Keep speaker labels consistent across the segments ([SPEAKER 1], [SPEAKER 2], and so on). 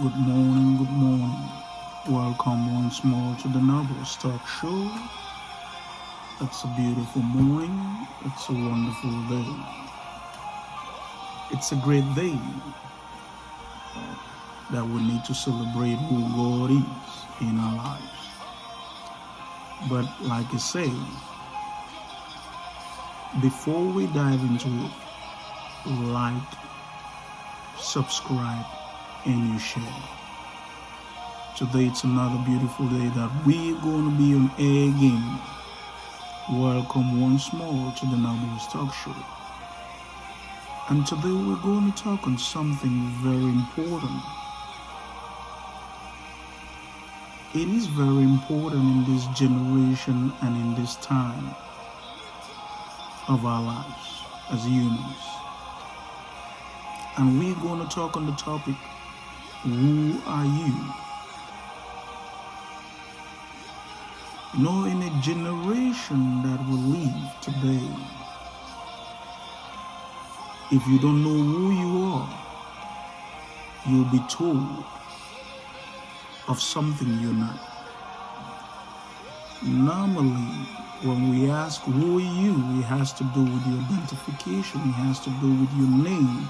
[SPEAKER 1] Good morning, good morning. Welcome once more to the Nobles Talk Show. It's a beautiful morning. It's a wonderful day. It's a great day that we need to celebrate who God is in our lives. But like I say, before we dive into it, like, subscribe, and you share. Today it's another beautiful day that we're going to be on air again. Welcome once more to the Nobles Talk Show. And today we're going to talk on something very important. It is very important in this generation and in this time of our lives as humans. And we're going to talk on the topic, who are you? You know, in a generation that we live today, if you don't know who you are, you'll be told of something you're not. Normally, when we ask who are you, it has to do with your identification, it has to do with your name,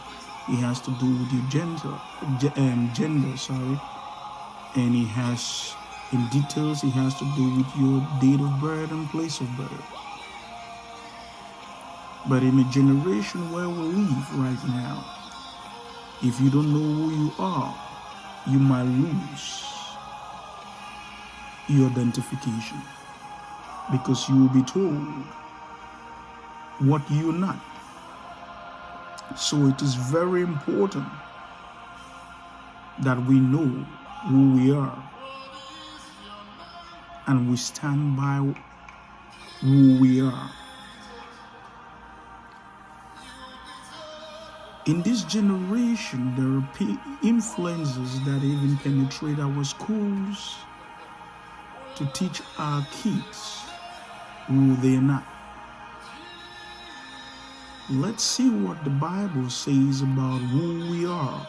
[SPEAKER 1] it has to do with your gender, and it has, in details, it has to do with your date of birth and place of birth. But in a generation where we live right now, if you don't know who you are, you might lose your identification, because you will be told what you're not. So it is very important that we know who we are and we stand by who we are. In this generation, there are influences that even penetrate our schools to teach our kids who they're not. Let's see what the Bible says about who we are.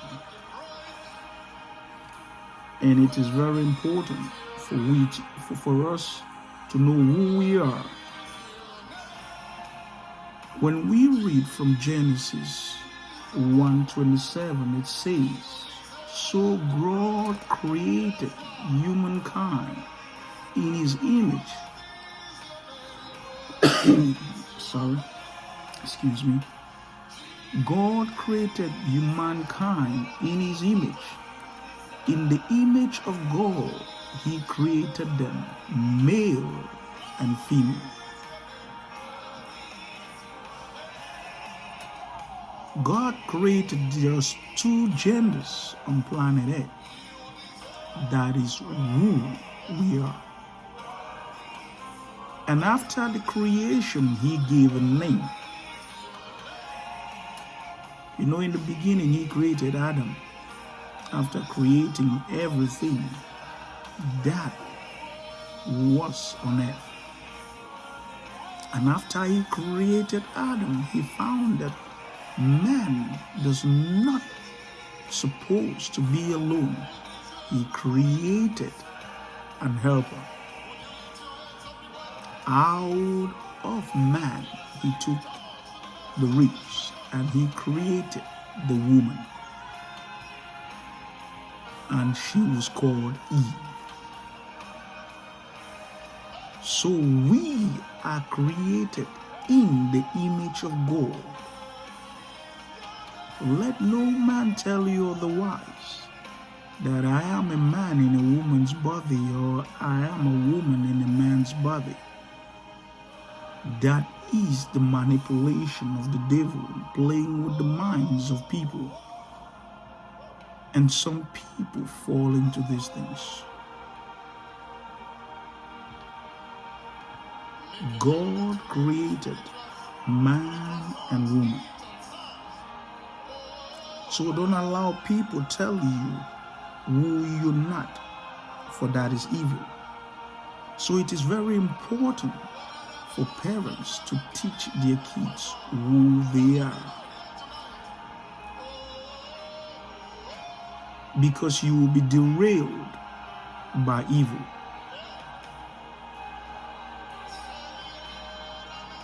[SPEAKER 1] And it is very important for us to know who we are. When we read from Genesis 1:27, it says, "So God created humankind in his image." Excuse me. God created humankind in his image. In the image of God, he created them, male and female. God created just two genders on planet Earth. That is who we are. And after the creation, he gave a name. You know, in the beginning, he created Adam. After creating everything that was on earth. And after he created Adam, he found that man does not supposed to be alone. He created an helper. Out of man, he took the ribs and he created the woman. And she was called Eve. So we are created in the image of God. Let no man tell you otherwise, that I am a man in a woman's body, or I am a woman in a man's body. That is the manipulation of the devil, playing with the minds of people. And some people fall into these things. God created man and woman. So don't allow people tell you who you're not, for that is evil. So it is very important for parents to teach their kids who they are. because you will be derailed by evil.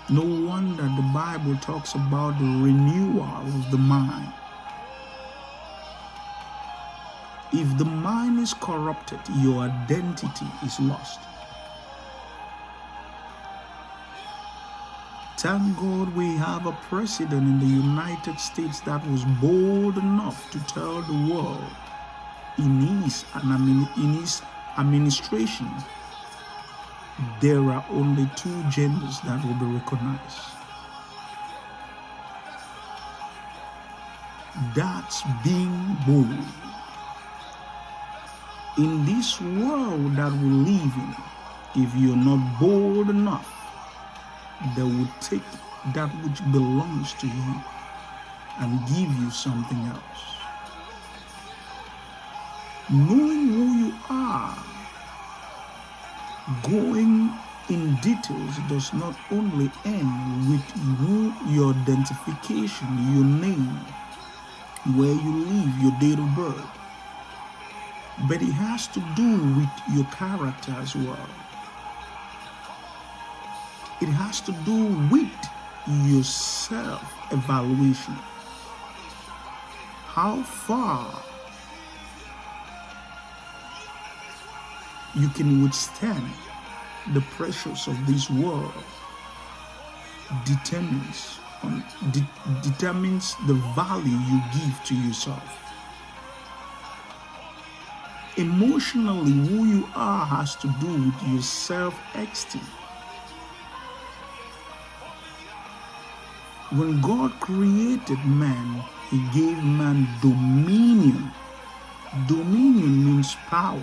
[SPEAKER 1] No wonder the Bible talks about the renewal of the mind. If the mind is corrupted, your identity is lost. Thank God we have a president in the United States that was bold enough to tell the world in his administration there are only two genders that will be recognized. That's being bold. In this world that we live in, if you're not bold enough, they will take that which belongs to you and give you something else. Knowing who you are, going in details does not only end with your identification, your name, where you live, your date of birth, but it has to do with your character as well. It has to do with your self-evaluation. How far you can withstand the pressures of this world determines the value you give to yourself. Emotionally, who you are has to do with your self-esteem. When God created man, he gave man dominion. Dominion means power.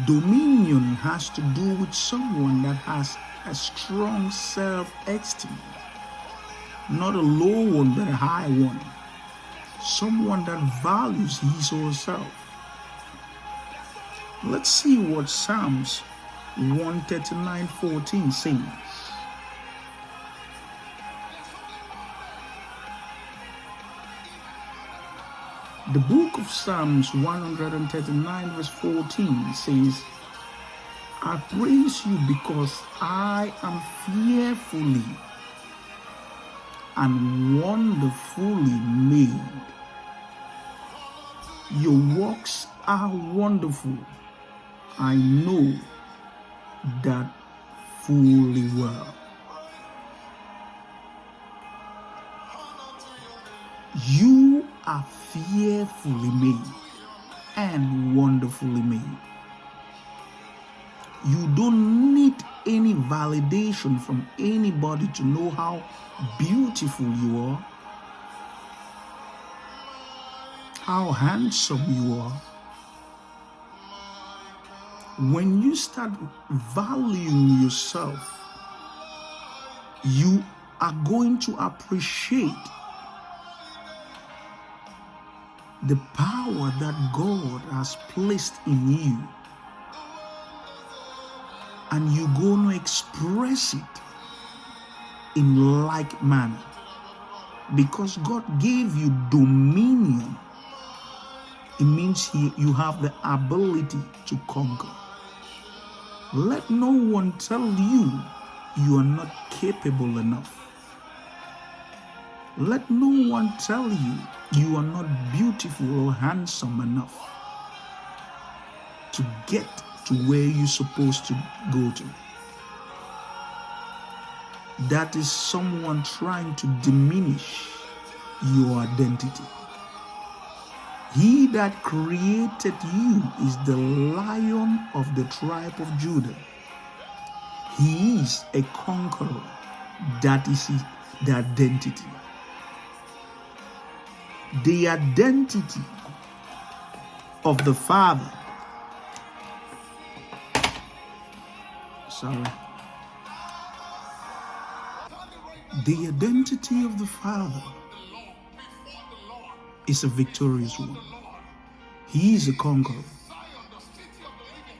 [SPEAKER 1] Dominion has to do with someone that has a strong self-esteem, not a low one but a high one. Someone that values his or herself. Let's see what Psalms 139:14 says. The book of Psalms 139 verse 14 says, I praise you because I am fearfully and wonderfully made. Your works are wonderful. I know that fully well. You are fearfully made and wonderfully made. You don't need any validation from anybody to know how beautiful you are, how handsome you are. When you start valuing yourself, you are going to appreciate the power that God has placed in you, and you're going to express it in like manner, because God gave you dominion. It means you have the ability to conquer. Let no one tell you you are not capable enough. Let no one tell you you are not beautiful or handsome enough to get to where you're supposed to go to. That is someone trying to diminish your identity. He that created you is the Lion of the tribe of Judah. He is a conqueror. That is the identity. The identity of the Father. The identity of the Father is a victorious one. He is a conqueror.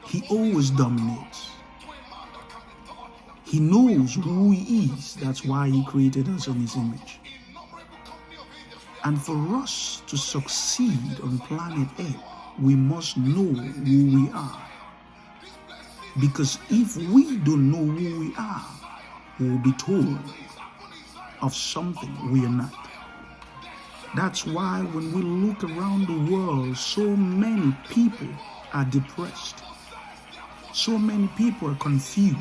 [SPEAKER 1] He always dominates. He knows who he is. That's why he created us in his image. And for us to succeed on planet Earth, we must know who we are. Because if we don't know who we are, we'll be told of something we are not. That's why when we look around the world, so many people are depressed. So many people are confused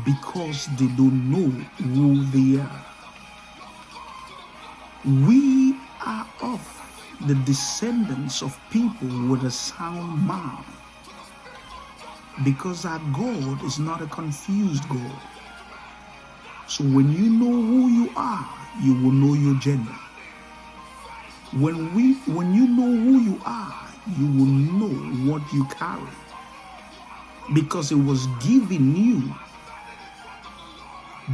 [SPEAKER 1] because they don't know who they are. We are of the descendants of people with a sound mind, because our God is not a confused God. So when you know who you are, you will know your gender. When you know who you are, you will know what you carry, because it was given you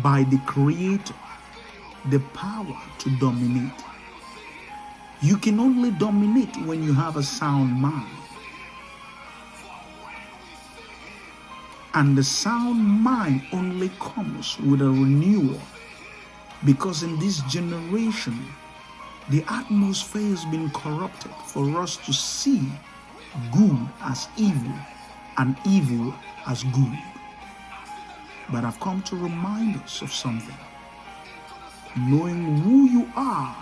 [SPEAKER 1] by the Creator the power to dominate. You can only dominate when you have a sound mind. And the sound mind only comes with a renewal, because in this generation, the atmosphere has been corrupted for us to see good as evil and evil as good. But I've come to remind us of something. Knowing who you are,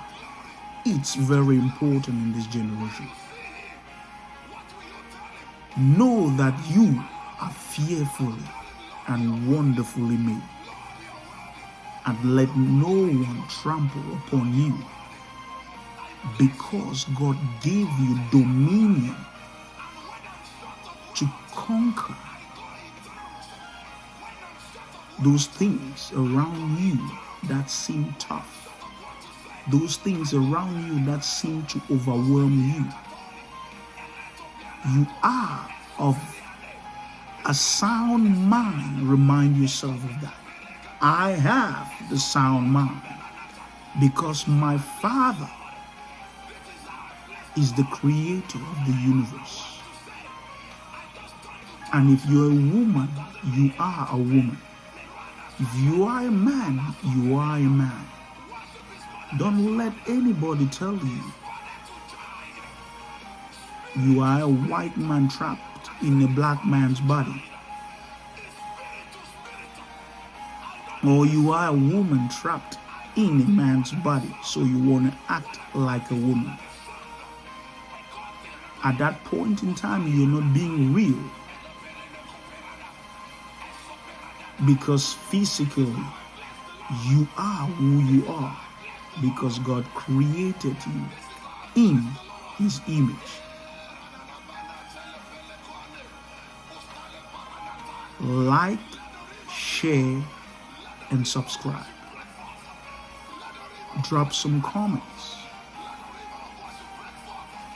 [SPEAKER 1] it's very important in this generation. Know that you are fearfully and wonderfully made. And let no one trample upon you, because God gave you dominion to conquer those things around you that seem tough, those things around you that seem to overwhelm you. You are of a sound mind. Remind yourself of that. I have the sound mind because my Father is the creator of the universe. And if you're a woman, you are a woman. If you are a man, you are a man. Don't let anybody tell you you are a white man trapped in a black man's body, or you are a woman trapped in a man's body, so you want to act like a woman. At that point in time, you're not being real, because physically you are who you are, because God created you in His image. Like, share, and subscribe. Drop some comments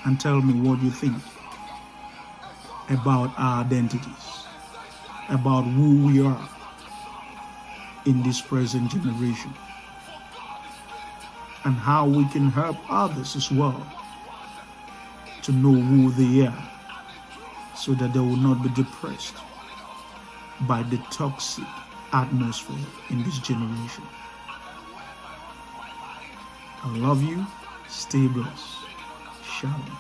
[SPEAKER 1] and tell me what you think about our identities, about who we are in this present generation, and how we can help others as well to know who they are, so that they will not be depressed by the toxic atmosphere in this generation. I love you. Stay blessed. Shalom.